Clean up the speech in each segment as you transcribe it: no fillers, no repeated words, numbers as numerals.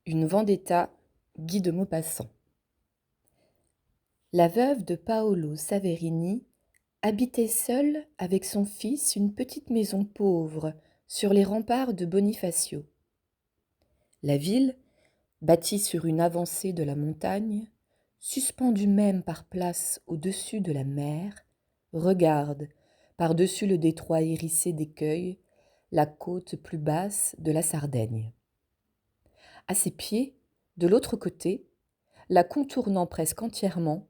Une vendetta, Guy de Maupassant. La veuve de Paolo Saverini habitait seule avec son fils une petite maison pauvre sur les remparts de Bonifacio. La ville, bâtie sur une avancée de la montagne, suspendue même par places au-dessus de la mer, regarde, par-dessus le détroit hérissé d'écueils, la côte plus basse de la Sardaigne. À ses pieds, de l'autre côté, la contournant presque entièrement,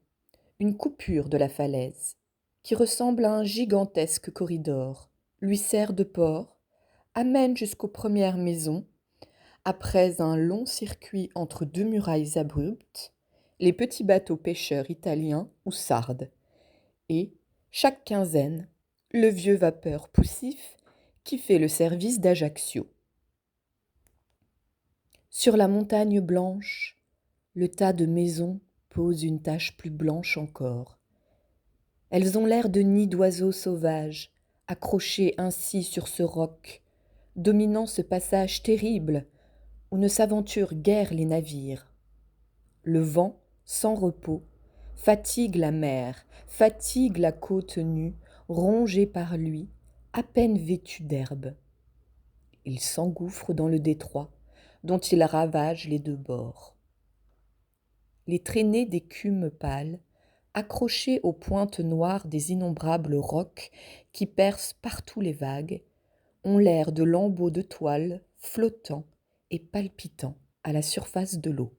une coupure de la falaise, qui ressemble à un gigantesque corridor, lui sert de port, amène jusqu'aux premières maisons, après un long circuit entre deux murailles abruptes, les petits bateaux pêcheurs italiens ou sardes, et, chaque quinzaine, le vieux vapeur poussif qui fait le service d'Ajaccio. Sur la montagne blanche, le tas de maisons pose une tache plus blanche encore. Elles ont l'air de nids d'oiseaux sauvages, accrochés ainsi sur ce roc, dominant ce passage terrible où ne s'aventurent guère les navires. Le vent, sans repos, fatigue la mer, fatigue la côte nue, rongée par lui, à peine vêtue d'herbe. Il s'engouffre dans le détroit, dont il ravage les deux bords. Les traînées d'écume pâle, accrochées aux pointes noires des innombrables rocs qui percent partout les vagues, ont l'air de lambeaux de toile flottants et palpitants à la surface de l'eau.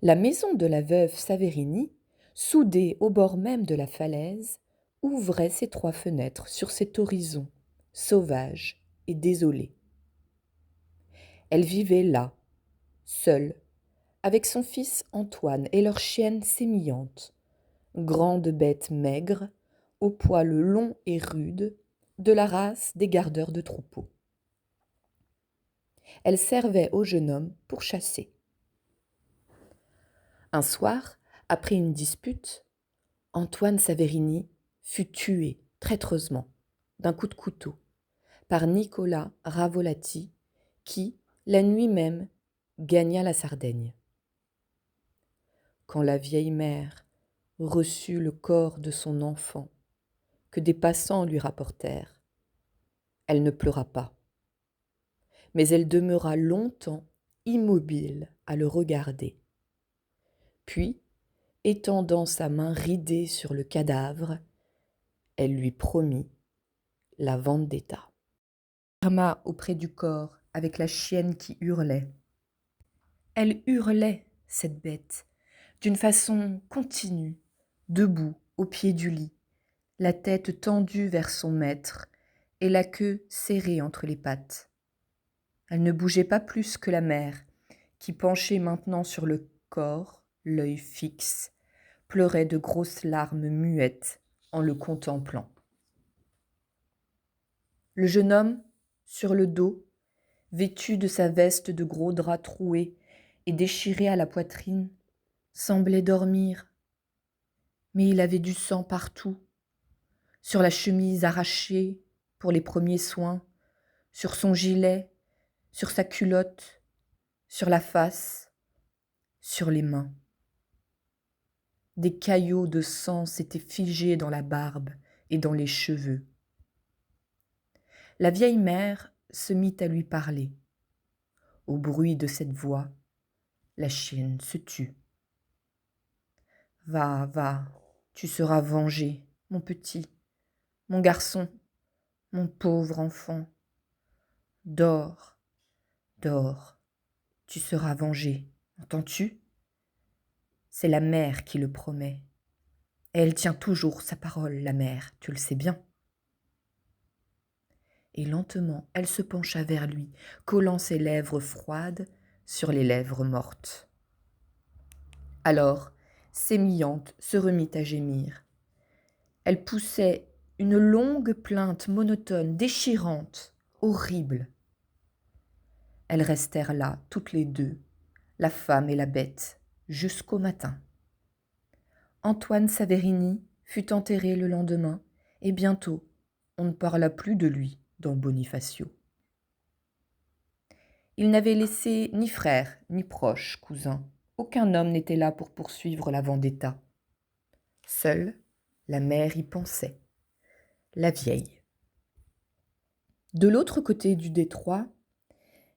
La maison de la veuve Saverini, soudée au bord même de la falaise, ouvrait ses trois fenêtres sur cet horizon, sauvage et désolé. Elle vivait là, seule, avec son fils Antoine et leur chienne sémillante, grande bête maigre, au poil long et rude, de la race des gardeurs de troupeaux. Elle servait au jeune homme pour chasser. Un soir, après une dispute, Antoine Saverini fut tué traîtreusement d'un coup de couteau par Nicolas Ravolati qui, la nuit même, gagna la Sardaigne. Quand la vieille mère reçut le corps de son enfant que des passants lui rapportèrent, elle ne pleura pas, mais elle demeura longtemps immobile à le regarder. Puis, étendant sa main ridée sur le cadavre, elle lui promit la vendetta. Elle ferma auprès du corps avec la chienne qui hurlait. Elle hurlait, cette bête, d'une façon continue, debout au pied du lit, la tête tendue vers son maître et la queue serrée entre les pattes. Elle ne bougeait pas plus que la mère, qui, penchée maintenant sur le corps, l'œil fixe, pleurait de grosses larmes muettes en le contemplant. Le jeune homme, sur le dos, vêtu de sa veste de gros drap troué et déchiré à la poitrine, semblait dormir, mais il avait du sang partout, sur la chemise arrachée pour les premiers soins, sur son gilet, sur sa culotte, sur la face, sur les mains. Des caillots de sang s'étaient figés dans la barbe et dans les cheveux. La vieille mère se mit à lui parler. Au bruit de cette voix, la chienne se tut. « Va, va, tu seras vengé, mon petit, mon garçon, mon pauvre enfant. Dors, dors, tu seras vengé, entends-tu ? C'est la mère qui le promet. Et elle tient toujours sa parole, la mère, tu le sais bien. » Et lentement, elle se pencha vers lui, collant ses lèvres froides sur les lèvres mortes. Alors, sémillante se remit à gémir. Elle poussait une longue plainte monotone, déchirante, horrible. Elles restèrent là, toutes les deux, la femme et la bête, jusqu'au matin. Antoine Saverini fut enterré le lendemain, et bientôt on ne parla plus de lui dans Bonifacio. Il n'avait laissé ni frère, ni proche, cousin. Aucun homme n'était là pour poursuivre la vendetta. Seule, la mère y pensait, la vieille. De l'autre côté du détroit,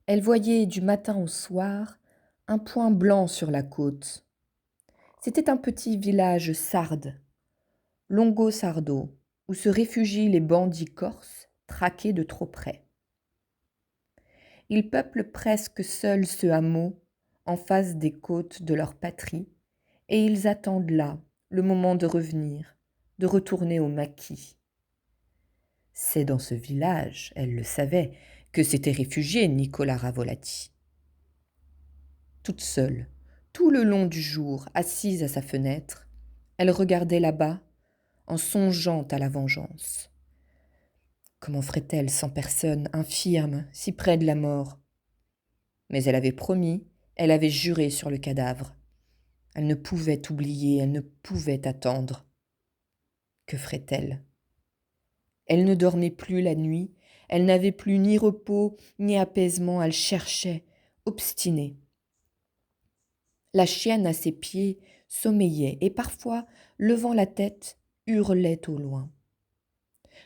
elle voyait du matin au soir un point blanc sur la côte. C'était un petit village sarde, Longo Sardo, où se réfugient les bandits corses traqués de trop près. Ils peuplent presque seuls ce hameau en face des côtes de leur patrie, et ils attendent là le moment de revenir, de retourner au maquis. C'est dans ce village, elle le savait, que s'était réfugié Nicolas Ravolati. Toute seule, tout le long du jour, assise à sa fenêtre, elle regardait là-bas, en songeant à la vengeance. Comment ferait-elle sans personne, infirme, si près de la mort? Mais elle avait promis, elle avait juré sur le cadavre. Elle ne pouvait oublier, elle ne pouvait attendre. Que ferait-elle? Elle ne dormait plus la nuit, elle n'avait plus ni repos ni apaisement, elle cherchait, obstinée. La chienne à ses pieds sommeillait et parfois, levant la tête, hurlait au loin.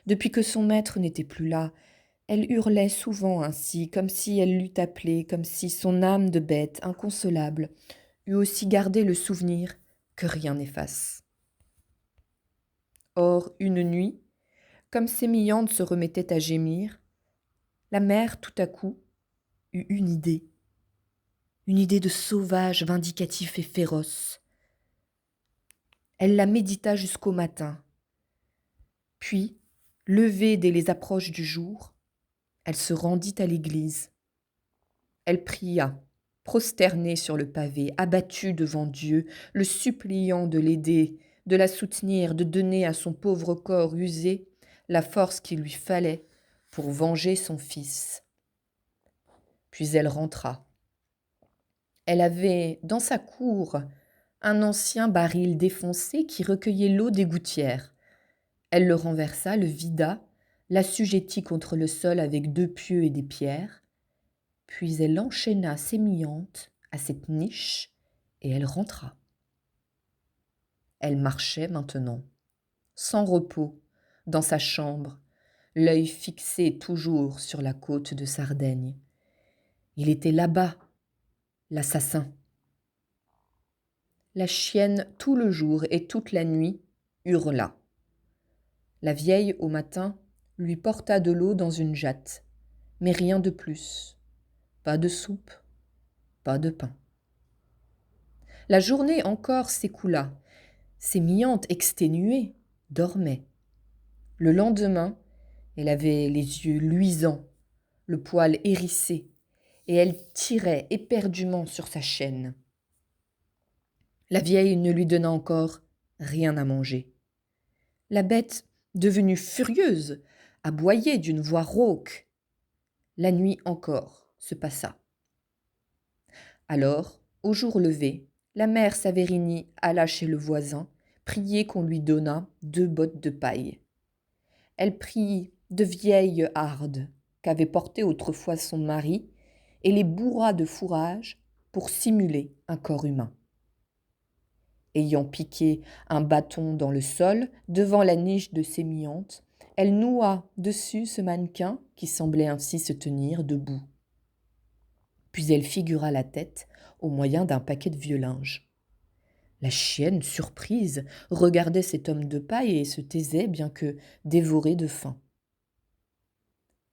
Depuis que son maître n'était plus là, elle hurlait souvent ainsi, comme si elle l'eût appelé, comme si son âme de bête inconsolable eût aussi gardé le souvenir que rien n'efface. Or, une nuit, comme Sémillante se remettait à gémir, la mère, tout à coup, eut une idée de sauvage, vindicatif et féroce. Elle la médita jusqu'au matin. Puis, levée dès les approches du jour, elle se rendit à l'église. Elle pria, prosternée sur le pavé, abattue devant Dieu, le suppliant de l'aider, de la soutenir, de donner à son pauvre corps usé la force qu'il lui fallait pour venger son fils. Puis elle rentra. Elle avait dans sa cour un ancien baril défoncé qui recueillait l'eau des gouttières. Elle le renversa, le vida, l'assujettit contre le sol avec 2 pieux et des pierres, puis elle enchaîna Sémillante à cette niche et elle rentra. Elle marchait maintenant, sans repos, dans sa chambre, l'œil fixé toujours sur la côte de Sardaigne. Il était là-bas, l'assassin. La chienne, tout le jour et toute la nuit, hurla. La vieille, au matin, lui porta de l'eau dans une jatte, mais rien de plus. Pas de soupe, pas de pain. La journée encore s'écoula. Sémillante, exténuée, dormait. Le lendemain, elle avait les yeux luisants, le poil hérissé, et elle tirait éperdument sur sa chaîne. La vieille ne lui donna encore rien à manger. La bête, devenue furieuse, aboyait d'une voix rauque. La nuit encore se passa. Alors, au jour levé, la mère Saverini alla chez le voisin, prier qu'on lui donnât 2 bottes de paille. Elle prit de vieilles hardes qu'avait portées autrefois son mari et les bourra de fourrage pour simuler un corps humain. Ayant piqué un bâton dans le sol, devant la niche de Sémillante, elle noua dessus ce mannequin qui semblait ainsi se tenir debout. Puis elle figura la tête au moyen d'un paquet de vieux linge. La chienne, surprise, regardait cet homme de paille et se taisait, bien que dévorée de faim.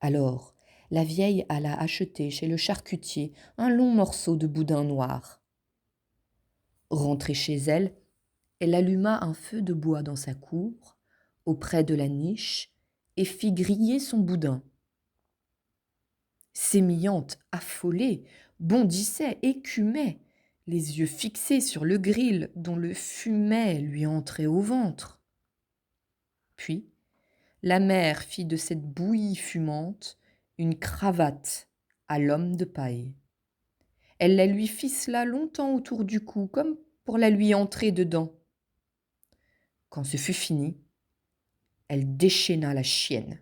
Alors, la vieille alla acheter chez le charcutier un long morceau de boudin noir. Rentrée chez elle, elle alluma un feu de bois dans sa cour, auprès de la niche, et fit griller son boudin. Sémillante, affolée, bondissait, écumait, les yeux fixés sur le grill dont le fumet lui entrait au ventre. Puis, la mère fit de cette bouillie fumante une cravate à l'homme de paille. Elle la lui ficela longtemps autour du cou, comme pour la lui entrer dedans. Quand ce fut fini, elle déchaîna la chienne.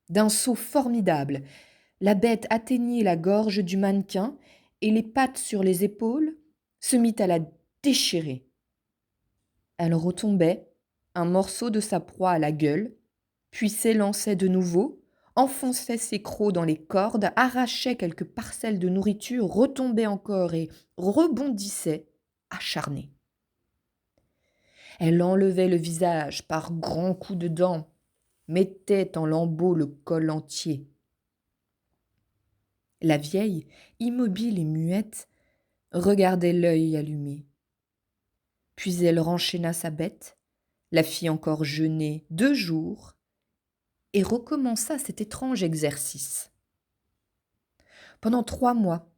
D'un saut formidable, La bête atteignit la gorge du mannequin et les pattes sur les épaules se mit à la déchirer. Elle retombait, un morceau de sa proie à la gueule, puis s'élançait de nouveau, enfonçait ses crocs dans les cordes, arrachait quelques parcelles de nourriture, retombait encore et rebondissait, acharnée. Elle enlevait le visage par grands coups de dents, mettait en lambeaux le col entier. La vieille, immobile et muette, regardait l'œil allumé. Puis elle renchaîna sa bête, la fit encore jeûner 2 jours et recommença cet étrange exercice. Pendant 3 mois,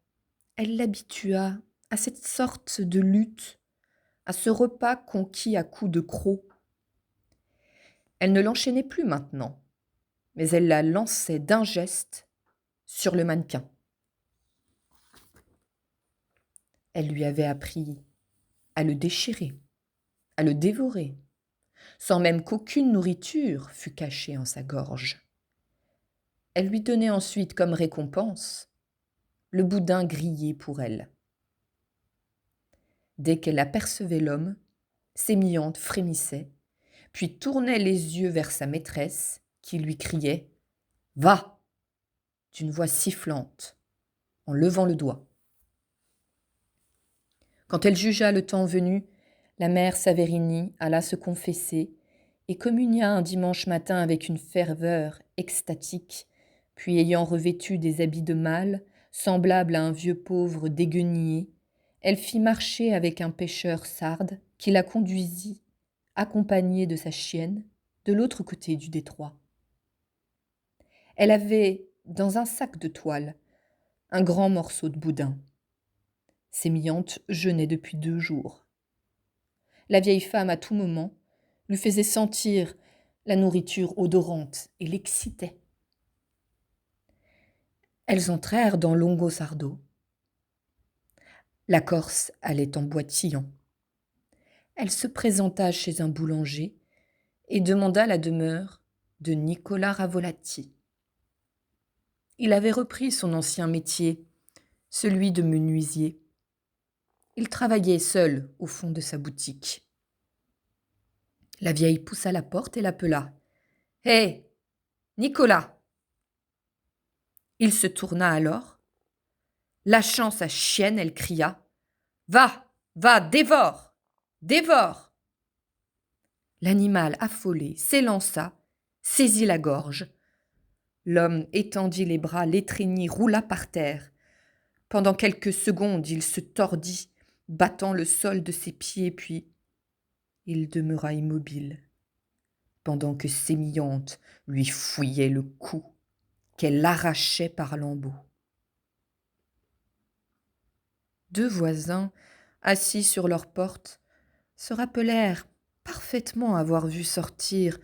elle l'habitua à cette sorte de lutte, à ce repas conquis à coups de crocs. Elle ne l'enchaînait plus maintenant, mais elle la lançait d'un geste sur le mannequin. Elle lui avait appris à le déchirer, à le dévorer, sans même qu'aucune nourriture fût cachée en sa gorge. Elle lui donnait ensuite comme récompense le boudin grillé pour elle. Dès qu'elle apercevait l'homme, Sémillante frémissait, puis tournait les yeux vers sa maîtresse, qui lui criait « Va !» d'une voix sifflante, en levant le doigt. Quand elle jugea le temps venu, la mère Saverini alla se confesser et communia un dimanche matin avec une ferveur extatique, puis ayant revêtu des habits de mâle, semblables à un vieux pauvre déguenillé, elle fit marcher avec un pêcheur sarde qui la conduisit, accompagnée de sa chienne, de l'autre côté du détroit. Elle avait, dans un sac de toile, un grand morceau de boudin. Sémillante jeûnait depuis 2 jours. La vieille femme, à tout moment, lui faisait sentir la nourriture odorante et l'excitait. Elles entrèrent dans Longosardo. La Corse allait en boitillant. Elle se présenta chez un boulanger et demanda la demeure de Nicolas Ravolati. Il avait repris son ancien métier, celui de menuisier. Il travaillait seul au fond de sa boutique. La vieille poussa la porte et l'appela. « Hé, Nicolas !» Il se tourna alors. Lâchant sa chienne, elle cria. « Va, va, dévore, dévore !» L'animal affolé s'élança, saisit la gorge. L'homme étendit les bras, l'étreignit, roula par terre. Pendant quelques secondes, il se tordit, battant le sol de ses pieds, puis il demeura immobile, pendant que Sémillante lui fouillait le cou, qu'elle arrachait par lambeaux. 2 voisins, assis sur leur porte, se rappelèrent parfaitement avoir vu sortir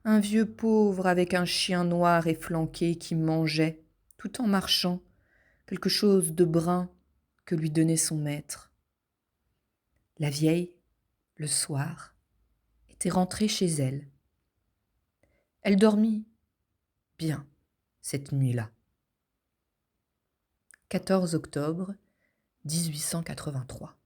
un vieux pauvre avec un chien noir efflanqué qui mangeait, tout en marchant, quelque chose de brun que lui donnait son maître. La vieille, le soir, était rentrée chez elle. Elle dormit bien cette nuit-là. 14 octobre 1883.